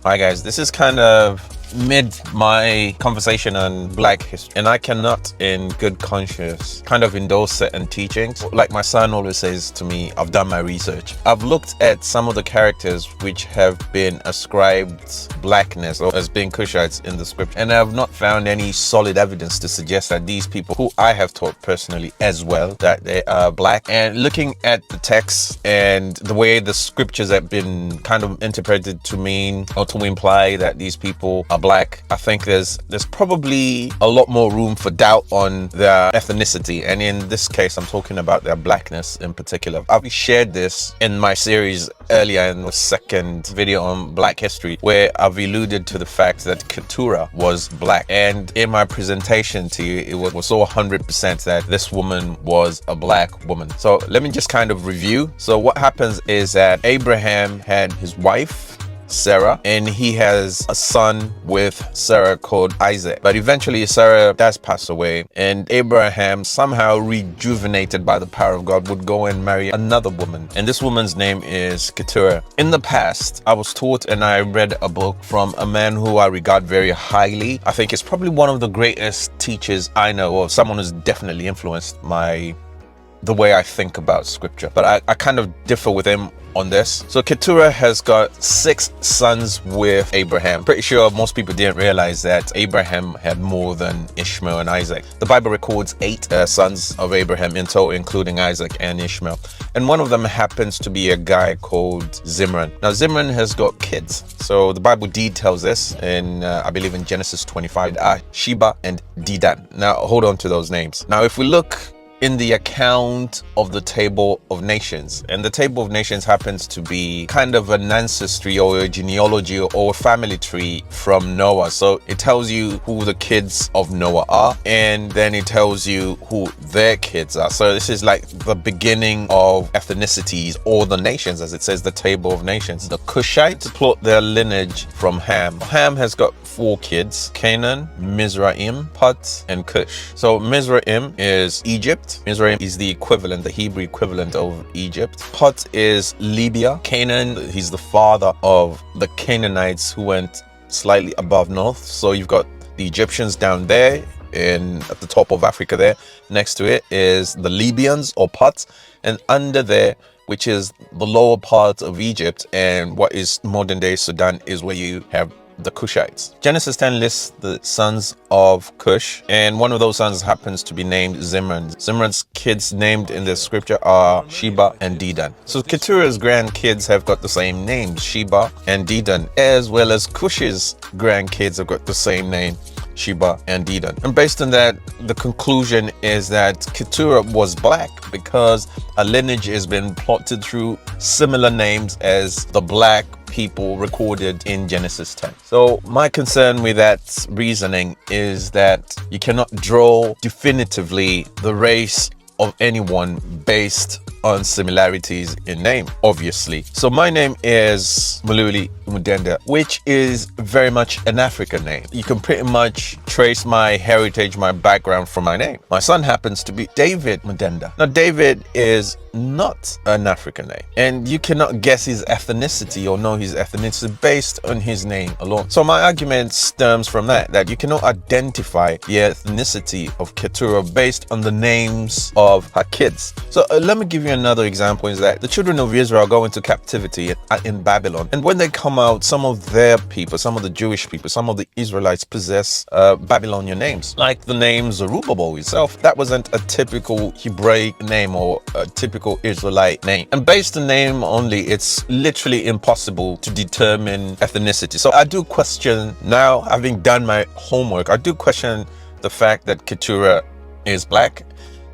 Hi guys, this is kind of mid my conversation on Black history, and I cannot in good conscience kind of endorse certain teachings. Like my son always says to me, I've done my research. I've looked at some of the characters which have been ascribed blackness or as being Cushites in the scripture, and I have not found any solid evidence to suggest that these people, who I have taught personally as well, that they are black. And looking at the text and the way the scriptures have been kind of interpreted to mean or to imply that these people are black, I think there's probably a lot more room for doubt on their ethnicity, and in this case I'm talking about their blackness in particular. I've shared this in my series earlier in the second video on Black history, where I've alluded to the fact that Keturah was black, and in my presentation to you it was so 100% that this woman was a black woman. So let me just kind of review. So what happens is that Abraham had his wife Sarah, and he has a son with Sarah called Isaac. But eventually Sarah does pass away, and Abraham, somehow rejuvenated by the power of God, would go and marry another woman, and this woman's name is Keturah. In the past, I was taught and I read a book from a man who I regard very highly. I think it's probably one of the greatest teachers I know, or someone who's definitely influenced the way I think about scripture. But I kind of differ with him on this. So Keturah has got 6 sons with Abraham. Pretty sure most people didn't realize that Abraham had more than Ishmael and Isaac. The Bible records 8 sons of Abraham in total, including Isaac and Ishmael. And one of them happens to be a guy called Zimran. Now Zimran has got kids. So the Bible details this in, I believe in Genesis 25, Sheba and Dedan. Now hold on to those names. Now if we look in the account of the Table of Nations, and the Table of Nations happens to be kind of an ancestry or a genealogy or a family tree from Noah. So it tells you who the kids of Noah are, and then it tells you who their kids are. So this is like the beginning of ethnicities, or the nations, as it says, the Table of Nations. The Cushites plot their lineage from Ham. Ham has got 4 kids: Canaan, Mizraim, Put, and Cush. So Mizraim is Egypt. Mizraim is the equivalent, the Hebrew equivalent of Egypt. Put is Libya. Canaan, he's the father of the Canaanites who went slightly above north. So you've got the Egyptians down there at the top of Africa there. Next to it is the Libyans or Put, and under there, which is the lower part of Egypt and what is modern day Sudan, is where you have the Cushites. Genesis 10 lists the sons of Cush, and one of those sons happens to be named Zimran. Zimran's kids named in the scripture are Sheba and Dedan. So Keturah's grandkids have got the same names, Sheba and Dedan, as well as Cush's grandkids have got the same name, Sheba and Dedan. And based on that, the conclusion is that Keturah was black because a lineage has been plotted through similar names as the black people recorded in Genesis 10. So my concern with that reasoning is that you cannot draw definitively the race of anyone based on similarities in name, obviously. So my name is Mululi Mudenda, which is very much an African name. You can pretty much trace my heritage, my background from my name. My son happens to be David Mudenda. Now David is not an African name, and you cannot guess his ethnicity or know his ethnicity based on his name alone. So my argument stems from that you cannot identify the ethnicity of Keturah based on the names of her kids. So let me give you another example, is that the children of Israel go into captivity in Babylon, and when they come out, some of their people, some of the Jewish people, some of the Israelites possess Babylonian names, like the name Zerubbabel itself. That wasn't a typical Hebraic name or a typical Israelite name, and based on name only, it's literally impossible to determine ethnicity. So I do question, now having done my homework, I do question the fact that Keturah is black,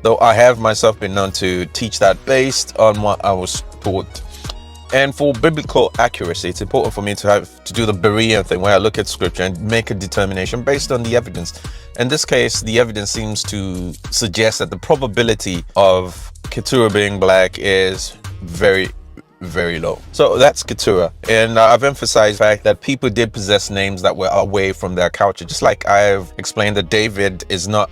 though I have myself been known to teach that based on what I was taught. And for biblical accuracy, it's important for me to do the Berean thing, where I look at scripture and make a determination based on the evidence. In this case, the evidence seems to suggest that the probability of Keturah being black is very, very low. So that's Keturah. And I've emphasized the fact that people did possess names that were away from their culture. Just like I've explained that David is not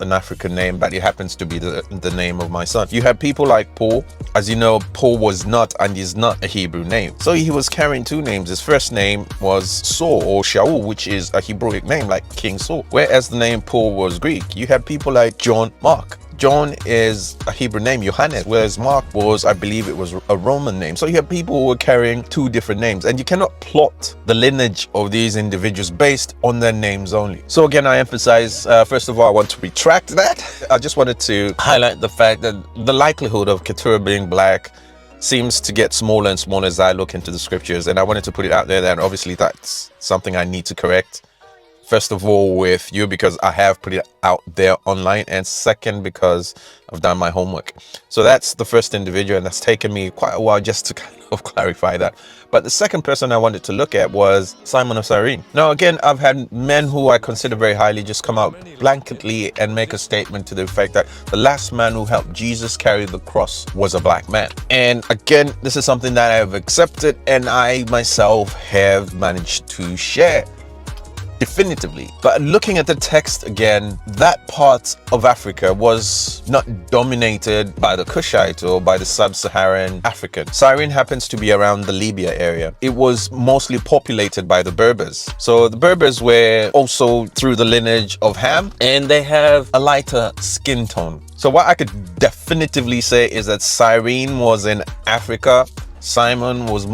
an African name, but it happens to be the name of my son. You have people like Paul. As you know, Paul was not and is not a Hebrew name. So he was carrying two names. His first name was Saul or Shaul, which is a Hebrewic name like King Saul. Whereas the name Paul was Greek. You have people like John, Mark. John is a Hebrew name, Johannes, whereas Mark was, I believe it was a Roman name. So you have people who were carrying two different names, and you cannot plot the lineage of these individuals based on their names only. So again, I emphasize, first of all, I want to retract that. I just wanted to highlight the fact that the likelihood of Keturah being black seems to get smaller and smaller as I look into the scriptures, and I wanted to put it out there that obviously that's something I need to correct. First of all, with you, because I have put it out there online, and second, because I've done my homework. So that's the first individual, and that's taken me quite a while just to kind of clarify that. But the second person I wanted to look at was Simon of Cyrene. Now, again, I've had men who I consider very highly just come out blanketly and make a statement to the effect that the last man who helped Jesus carry the cross was a black man. And again, this is something that I have accepted, and I myself have managed to share definitively. But looking at the text again, that part of Africa was not dominated by the Cushite or by the sub-Saharan African. Cyrene happens to be around the Libya area. It was mostly populated by the Berbers. So the Berbers were also through the lineage of Ham, and they have a lighter skin tone. So what I could definitively say is that Cyrene was in Africa. Simon was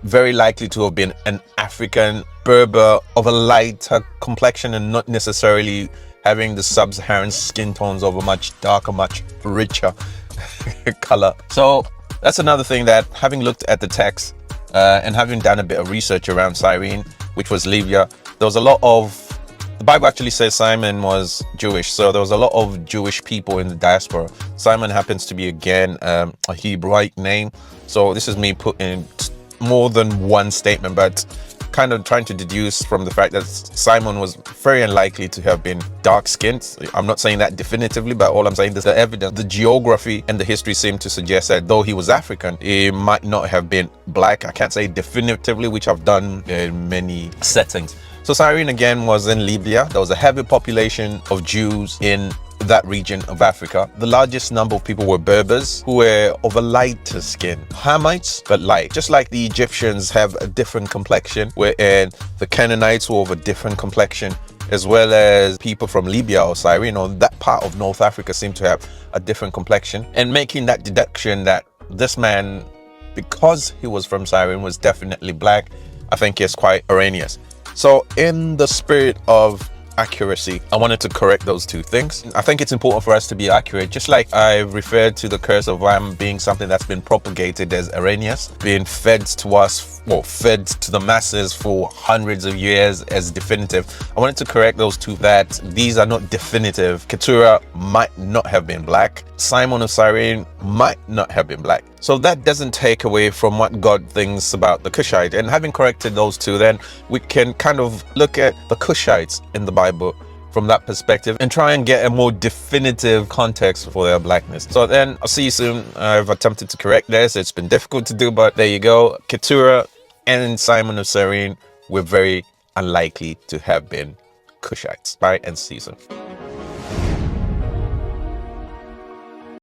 very likely to have been an African Berber of a lighter complexion, and not necessarily having the sub-Saharan skin tones of a much darker, much richer color. So that's another thing, that having looked at the text and having done a bit of research around Cyrene, which was Libya, there was a lot of, the Bible actually says Simon was Jewish, so there was a lot of Jewish people in the diaspora. Simon happens to be, again, a Hebraic name. So this is me putting more than one statement, but kind of trying to deduce from the fact that Simon was very unlikely to have been dark-skinned. I'm not saying that definitively, but all I'm saying is the evidence, the geography and the history seem to suggest that though he was African, he might not have been black. I can't say definitively, which I've done in many settings. So Cyrene again was in Libya. There was a heavy population of Jews in that region of Africa. The largest number of people were Berbers, who were of a lighter skin. Hamites, but light. Just like the Egyptians have a different complexion, wherein the Canaanites were of a different complexion, as well as people from Libya or Cyrene, or that part of North Africa, seem to have a different complexion. And making that deduction that this man, because he was from Cyrene, was definitely black, I think is quite erroneous. So in the spirit of accuracy, I wanted to correct those two things. I think it's important for us to be accurate, just like I referred to the curse of Ham being something that's been propagated as erroneous, being fed to us, well, fed to the masses for hundreds of years as definitive. I wanted to correct those two, that these are not definitive. Keturah might not have been black. Simon of Cyrene might not have been black. So that doesn't take away from what God thinks about the Cushite. And having corrected those two, then we can kind of look at the Cushites in the Bible from that perspective and try and get a more definitive context for their blackness. So then I'll see you soon. I've attempted to correct this. It's been difficult to do, but there you go. Keturah and Simon of Cyrene were very unlikely to have been Cushites. Bye and see you soon.